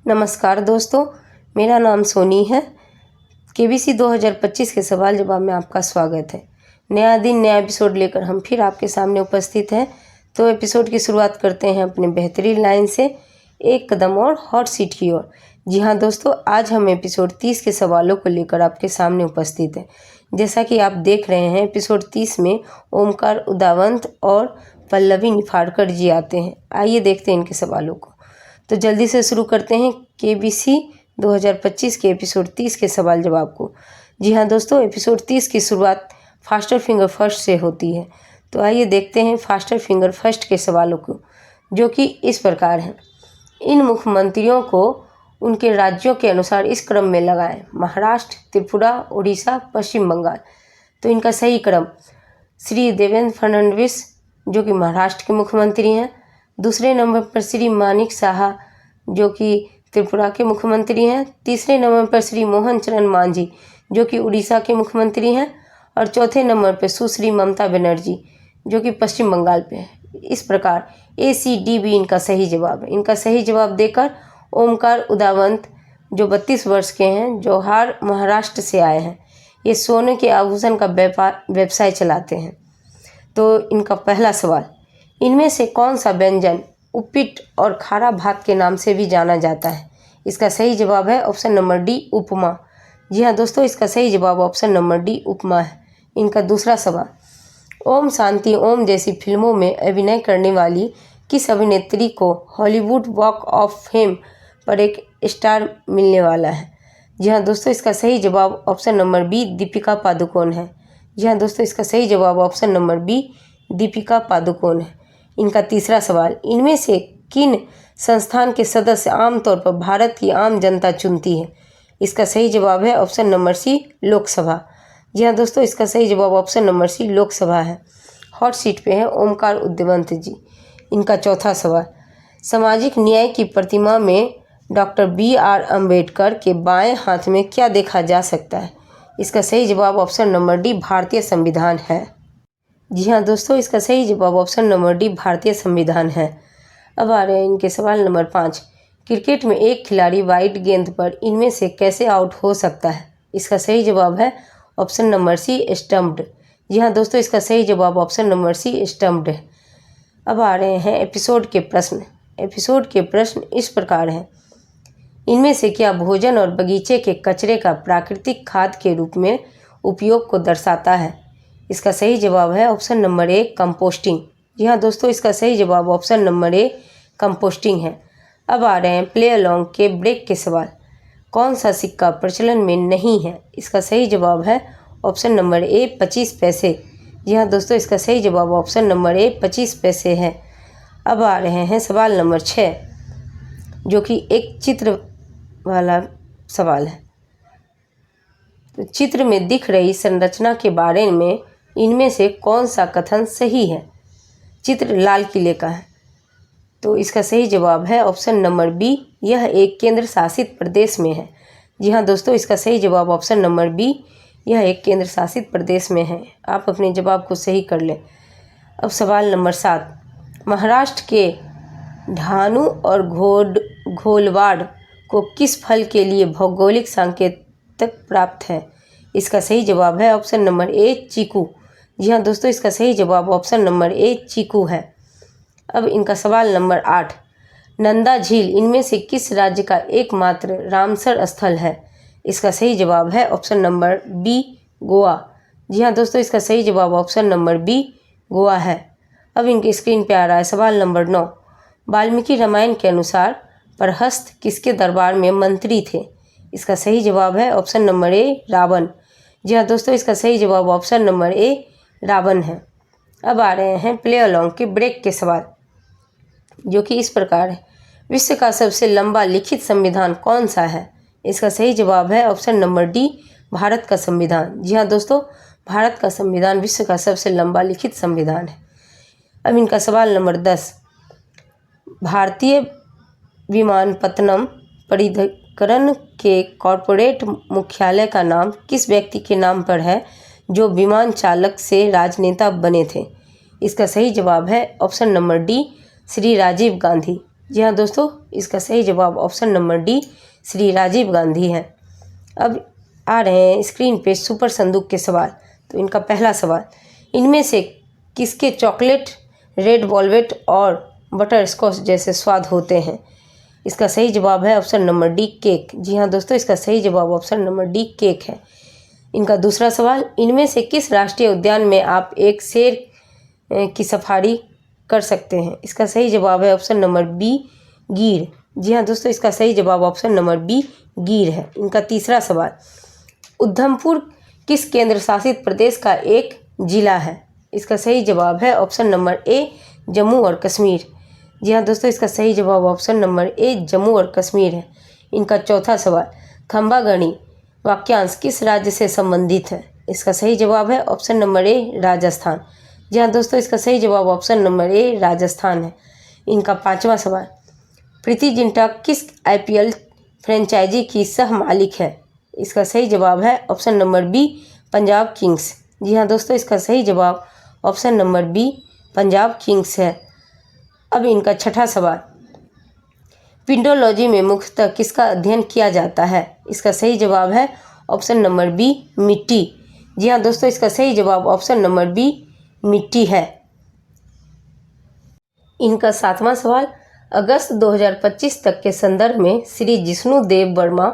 नमस्कार दोस्तों, मेरा नाम सोनी है। केबीसी 2025 के सवाल जवाब में आपका स्वागत है। नया दिन नया एपिसोड लेकर हम फिर आपके सामने उपस्थित हैं। तो एपिसोड की शुरुआत करते हैं अपने बेहतरीन लाइन से, एक कदम और हॉट सीट की ओर। जी हाँ दोस्तों, आज हम एपिसोड 30 के सवालों को लेकर आपके सामने उपस्थित हैं। जैसा कि आप देख रहे हैं, एपिसोड 30 में ओमकार उदावंत और पल्लवी निफाड़कर जी आते हैं। आइए देखते हैं इनके सवालों को। तो जल्दी से शुरू करते हैं केबीसी 2025 के एपिसोड 30 के सवाल जवाब को। जी हाँ दोस्तों, एपिसोड 30 की शुरुआत फास्टर फिंगर फर्स्ट से होती है। तो आइए देखते हैं फास्टर फिंगर फर्स्ट के सवालों को, जो कि इस प्रकार हैं। इन मुख्यमंत्रियों को उनके राज्यों के अनुसार इस क्रम में लगाएं: महाराष्ट्र, त्रिपुरा, उड़ीसा, पश्चिम बंगाल। तो इनका सही क्रम: श्री देवेंद्र फडणवीस, जो कि महाराष्ट्र के मुख्यमंत्री हैं। दूसरे नंबर पर श्री मानिक साहा, जो कि त्रिपुरा के मुख्यमंत्री हैं। तीसरे नंबर पर श्री मोहन चरण मांझी, जो कि उड़ीसा के मुख्यमंत्री हैं। और चौथे नंबर पर सुश्री ममता बनर्जी, जो कि पश्चिम बंगाल पे है। इस प्रकार ACD भी इनका सही जवाब है। इनका सही जवाब देकर ओमकार उदावंत, जो 32 वर्ष के हैं, जौहार महाराष्ट्र से आए हैं। ये सोने के आभूषण का व्यवसाय चलाते हैं। तो इनका पहला सवाल: इनमें से कौन सा व्यंजन उपीट और खारा भात के नाम से भी जाना जाता है? इसका सही जवाब है ऑप्शन नंबर डी, उपमा। जी हाँ दोस्तों, इसका सही जवाब ऑप्शन नंबर डी, उपमा है। इनका दूसरा सवाल: ओम शांति ओम जैसी फिल्मों में अभिनय करने वाली किस अभिनेत्री को हॉलीवुड वॉक ऑफ फेम पर एक स्टार मिलने वाला है? जी हाँ दोस्तों, इसका सही जवाब option number B, Deepika Padukone है। जी हाँ दोस्तों, इसका सही जवाब option number B, Deepika Padukone है। इनका तीसरा सवाल: इनमें से किन संस्थान के सदस्य आमतौर पर भारत की आम जनता चुनती है? इसका सही जवाब है ऑप्शन नंबर सी, लोकसभा। जी हाँ दोस्तों, इसका सही जवाब ऑप्शन नंबर सी, लोकसभा है। हॉट सीट पे है ओमकार उदावंत जी। इनका चौथा सवाल: सामाजिक न्याय की प्रतिमा में डॉक्टर BR अम्बेडकर के बाएं हाथ में क्या देखा जा सकता है? इसका सही जवाब ऑप्शन नंबर डी, भारतीय संविधान है। जी हाँ दोस्तों, इसका सही जवाब ऑप्शन नंबर डी, भारतीय संविधान है। अब आ रहे हैं इनके सवाल नंबर 5। क्रिकेट में एक खिलाड़ी वाइड गेंद पर इनमें से कैसे आउट हो सकता है? इसका सही जवाब है ऑप्शन नंबर सी, स्टम्प्ड। जी हाँ दोस्तों, इसका सही जवाब ऑप्शन नंबर सी, स्टम्प्ड है। अब आ रहे हैं एपिसोड के प्रश्न। एपिसोड के प्रश्न इस प्रकार हैं: इनमें से क्या भोजन और बगीचे के कचरे का प्राकृतिक खाद के रूप में उपयोग को दर्शाता है? इसका सही जवाब है ऑप्शन नंबर ए, कंपोस्टिंग। जी हाँ दोस्तों, इसका सही जवाब ऑप्शन नंबर ए, कंपोस्टिंग है। अब आ रहे हैं प्ले अलॉन्ग के ब्रेक के सवाल। कौन सा सिक्का प्रचलन में नहीं है? इसका सही जवाब है ऑप्शन नंबर ए, 25 पैसे। जी हाँ दोस्तों, इसका सही जवाब ऑप्शन नंबर ए, 25 पैसे है। अब आ रहे हैं सवाल नंबर 6, जो कि एक चित्र वाला सवाल है। तो चित्र में दिख रही संरचना के बारे में इनमें से कौन सा कथन सही है? चित्र लाल किले का है। तो इसका सही जवाब है ऑप्शन नंबर बी, यह एक केंद्र शासित प्रदेश में है। जी हाँ दोस्तों, इसका सही जवाब ऑप्शन नंबर बी, यह एक केंद्र शासित प्रदेश में है। आप अपने जवाब को सही कर लें। अब सवाल नंबर 7, महाराष्ट्र के ढानू और घोलवाड़ को किस फल के लिए भौगोलिक संकेतक प्राप्त है? इसका सही जवाब है ऑप्शन नंबर ए, चीकू। जी हाँ दोस्तों, इसका सही जवाब ऑप्शन नंबर ए, चीकू है। अब इनका सवाल नंबर 8, नंदा झील इनमें से किस राज्य का एकमात्र रामसर स्थल है? इसका सही जवाब है ऑप्शन नंबर बी, गोवा। जी हाँ दोस्तों, इसका सही जवाब ऑप्शन नंबर बी, गोवा है। अब इनकी स्क्रीन पे आ रहा है सवाल नंबर 9, वाल्मीकि रामायण के अनुसार प्रहस्त किसके दरबार में मंत्री थे? इसका सही जवाब है ऑप्शन नंबर ए, रावण। जी हाँ दोस्तों, इसका सही जवाब ऑप्शन नंबर ए, रावण है। अब आ रहे हैं प्ले अलॉन्ग के ब्रेक के सवाल, जो कि इस प्रकार है: विश्व का सबसे लंबा लिखित संविधान कौन सा है? इसका सही जवाब है ऑप्शन नंबर डी, भारत का संविधान। जी हाँ दोस्तों, भारत का संविधान विश्व का सबसे लंबा लिखित संविधान है। अब इनका सवाल नंबर 10, भारतीय विमानपत्तनम प्राधिकरण के कॉरपोरेट मुख्यालय का नाम किस व्यक्ति के नाम पर है जो विमान चालक से राजनेता बने थे? इसका सही जवाब है option number D, Shri Rajiv Gandhi. जी हाँ दोस्तों, इसका सही जवाब option number D Shri Rajiv Gandhi है। अब आ रहे हैं स्क्रीन पे सुपर संदूक के सवाल। तो इनका पहला सवाल, इनमें से किसके चॉकलेट, रेड वॉल्वेट और बटर स्कॉच जैसे स्वाद होते हैं? इसका सही जवाब है ऑप्शन नंबर डी केक। जी हाँ दोस्तों, इसका सही जवाब ऑप्शन नंबर डी केक है। इनका दूसरा सवाल, इनमें से किस राष्ट्रीय उद्यान में आप एक शेर की सफारी कर सकते हैं? इसका सही जवाब है ऑप्शन नंबर बी गीर। जी हाँ दोस्तों, इसका सही जवाब ऑप्शन नंबर बी गीर है। इनका तीसरा सवाल, उधमपुर किस केंद्र शासित प्रदेश का एक जिला है? इसका सही जवाब है ऑप्शन नंबर ए जम्मू और कश्मीर। जी हाँ दोस्तों, इसका सही जवाब ऑप्शन नंबर ए जम्मू और कश्मीर है। इनका चौथा सवाल, खंबागणी वाक्यांश किस राज्य से संबंधित है? इसका सही जवाब है ऑप्शन नंबर ए राजस्थान। जी हाँ दोस्तों, इसका सही जवाब ऑप्शन नंबर ए राजस्थान है। इनका पांचवा सवाल, प्रीति जिंटा किस आईपीएल फ्रेंचाइजी की सह मालिक है? इसका सही जवाब है option number B Punjab Kings. जी हाँ दोस्तों, इसका सही जवाब option number B Punjab Kings है। अब इनका छठा सवाल, पिंडोलॉजी में मुख्यतः किसका अध्ययन किया जाता है? इसका सही जवाब है ऑप्शन नंबर बी मिट्टी। जी हाँ दोस्तों, इसका सही जवाब ऑप्शन नंबर बी मिट्टी है। इनका सातवां सवाल, अगस्त 2025 तक के संदर्भ में श्री जिष्णु देव वर्मा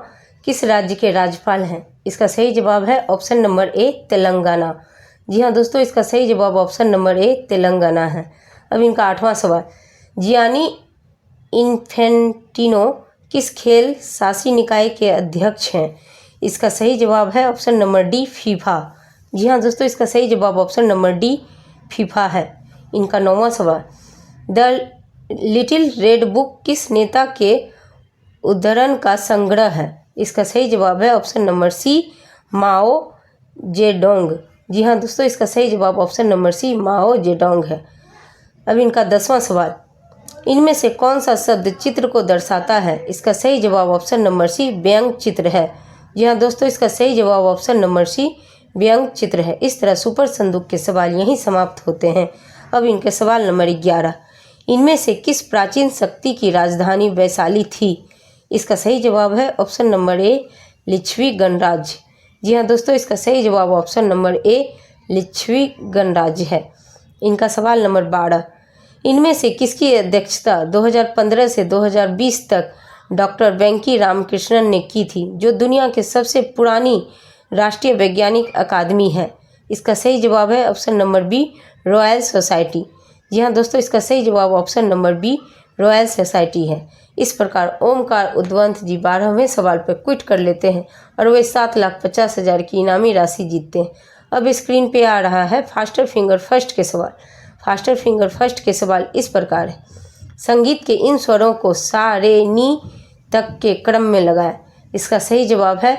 किस राज्य के राज्यपाल हैं? इसका सही जवाब है ऑप्शन नंबर ए तेलंगाना। जी हाँ दोस्तों, इसका सही जवाब ऑप्शन नंबर ए तेलंगाना है। अब इनका आठवां सवाल, जियानी इन्फेंटिनो किस खेल शासी निकाय के अध्यक्ष हैं? इसका सही जवाब है ऑप्शन नंबर डी फीफा। जी हाँ दोस्तों, इसका सही जवाब ऑप्शन नंबर डी फीफा है। इनका नौवां सवाल, द लिटिल रेड बुक किस नेता के उद्धरण का संग्रह है? इसका सही जवाब है option number C Mao Zedong. जी हाँ दोस्तों, इसका सही जवाब option number C Mao Zedong है। अब इनका 10वां सवाल, इनमें से कौन सा शब्द चित्र को दर्शाता है? इसका सही जवाब ऑप्शन नंबर सी व्यंग चित्र है। जी हाँ दोस्तों, इसका सही जवाब ऑप्शन नंबर सी व्यंग चित्र है। इस तरह सुपर संदूक के सवाल यहीं समाप्त होते हैं। अब इनके सवाल नंबर 11, इनमें से किस प्राचीन शक्ति की राजधानी वैशाली थी? इसका सही जवाब है ऑप्शन नंबर ए लिच्छवी गणराज्य। जी हाँ दोस्तों, इसका सही जवाब ऑप्शन नंबर ए लिच्छवी गणराज्य है। इनका सवाल नंबर 12, इनमें से किसकी अध्यक्षता 2015 से 2020 तक डॉक्टर वेंकी रामकृष्णन ने की थी, जो दुनिया के सबसे पुरानी राष्ट्रीय वैज्ञानिक अकादमी है? इसका सही जवाब है option number B Royal Society. जी हाँ दोस्तों, इसका सही जवाब option number B Royal Society है। इस प्रकार ओमकार उद्वंत जी 12वें सवाल पर क्विट कर लेते हैं और वे 7,50,000 की इनामी राशि जीतते हैं। अब स्क्रीन पे आ रहा है फास्टर फिंगर फर्स्ट के सवाल। फास्टर फिंगर फर्स्ट के सवाल इस प्रकार है, संगीत के इन स्वरों को सा रे नी तक के क्रम में लगाएं। इसका सही जवाब है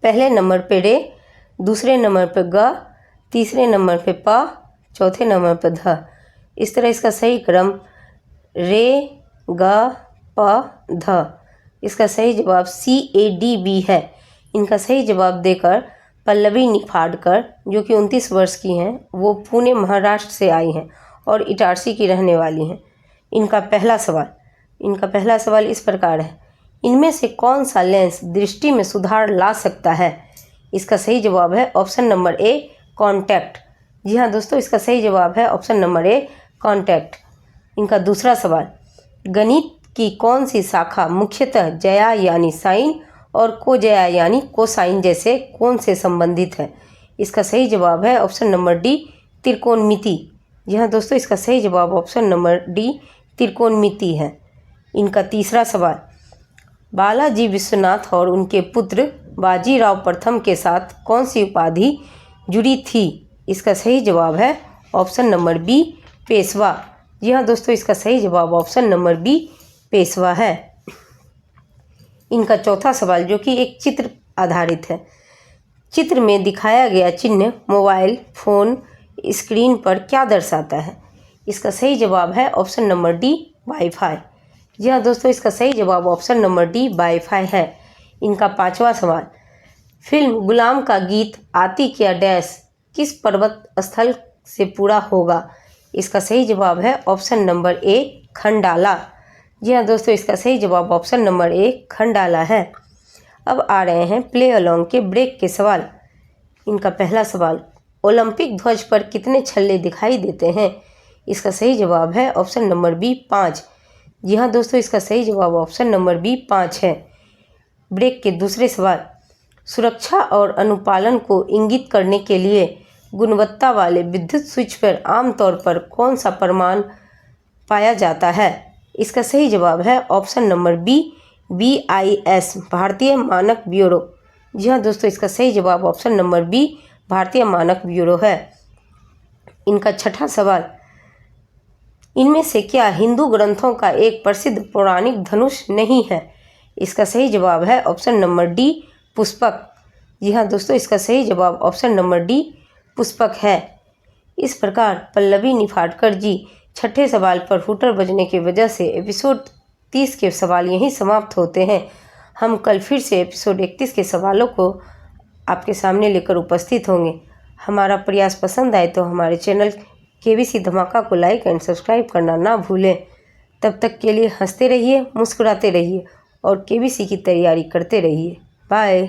पहले नंबर पे रे, दूसरे नंबर पे ग, तीसरे नंबर पे प, चौथे नंबर पे ध। इस तरह इसका सही क्रम रे ग प ध। इसका सही जवाब CADB है। इनका सही जवाब देकर पल्लवी निफाडकर, जो कि 29 वर्ष की हैं, वो पुणे महाराष्ट्र से आई हैं और इटारसी की रहने वाली हैं। इनका पहला सवाल इस प्रकार है, इनमें से कौन सा लेंस दृष्टि में सुधार ला सकता है? इसका सही जवाब है ऑप्शन नंबर ए कॉन्टैक्ट। जी हाँ दोस्तों, इसका सही जवाब है ऑप्शन नंबर ए कॉन्टैक्ट। इनका दूसरा सवाल, गणित की कौन सी शाखा मुख्यतः जया यानी साइन और कोजया यानी कोसाइन जैसे कोण से संबंधित है? इसका सही जवाब है ऑप्शन नंबर डी त्रिकोणमिति। जी हाँ दोस्तों, इसका सही जवाब ऑप्शन नंबर डी त्रिकोणमिति है। इनका तीसरा सवाल, बालाजी विश्वनाथ और उनके पुत्र बाजीराव प्रथम के साथ कौन सी उपाधि जुड़ी थी? इसका सही जवाब है ऑप्शन नंबर बी पेशवा। जी हाँ दोस्तों, इसका सही जवाब ऑप्शन नंबर बी पेशवा है। इनका चौथा सवाल, जो कि एक चित्र आधारित है, चित्र में दिखाया गया चिन्ह मोबाइल फ़ोन स्क्रीन पर क्या दर्शाता है? इसका सही जवाब है ऑप्शन नंबर डी वाईफाई। जी हाँ दोस्तों, इसका सही जवाब ऑप्शन नंबर डी वाईफाई है। इनका पांचवा सवाल, फिल्म गुलाम का गीत आती क्या डैश किस पर्वत स्थल से पूरा होगा? इसका सही जवाब है ऑप्शन नंबर ए खंडाला। जी हाँ दोस्तों, इसका सही जवाब ऑप्शन नंबर ए खंडाला है। अब आ रहे हैं प्ले अलोंग के ब्रेक के सवाल। इनका पहला सवाल, ओलंपिक ध्वज पर कितने छल्ले दिखाई देते हैं? इसका सही जवाब है ऑप्शन नंबर बी 5। जी हाँ दोस्तों, इसका सही जवाब ऑप्शन नंबर बी 5 है। ब्रेक के दूसरे सवाल, सुरक्षा और अनुपालन को इंगित करने के लिए गुणवत्ता वाले विद्युत स्विच पर आमतौर पर कौन सा प्रमाण पाया जाता है? इसका सही जवाब है ऑप्शन नंबर बी BIS, भारतीय मानक ब्यूरो। जी हाँ दोस्तों, इसका सही जवाब ऑप्शन नंबर बी भारतीय मानक ब्यूरो है। इनका छठा सवाल, इनमें से क्या हिंदू ग्रंथों का एक प्रसिद्ध पौराणिक धनुष नहीं है? इसका सही जवाब है ऑप्शन नंबर डी पुष्पक। जी हाँ दोस्तों, इसका सही जवाब ऑप्शन नंबर डी पुष्पक है। इस प्रकार पल्लवी निफाडकर जी छठे सवाल पर हुटर बजने की वजह से एपिसोड 30 के सवाल यहीं समाप्त होते हैं। हम कल फिर से एपिसोड 31 के सवालों को आपके सामने लेकर उपस्थित होंगे। हमारा प्रयास पसंद आए तो हमारे चैनल KBC धमाका को लाइक एंड सब्सक्राइब करना ना भूलें। तब तक के लिए हंसते रहिए, मुस्कुराते रहिए और KBC की तैयारी करते रहिए। बाय।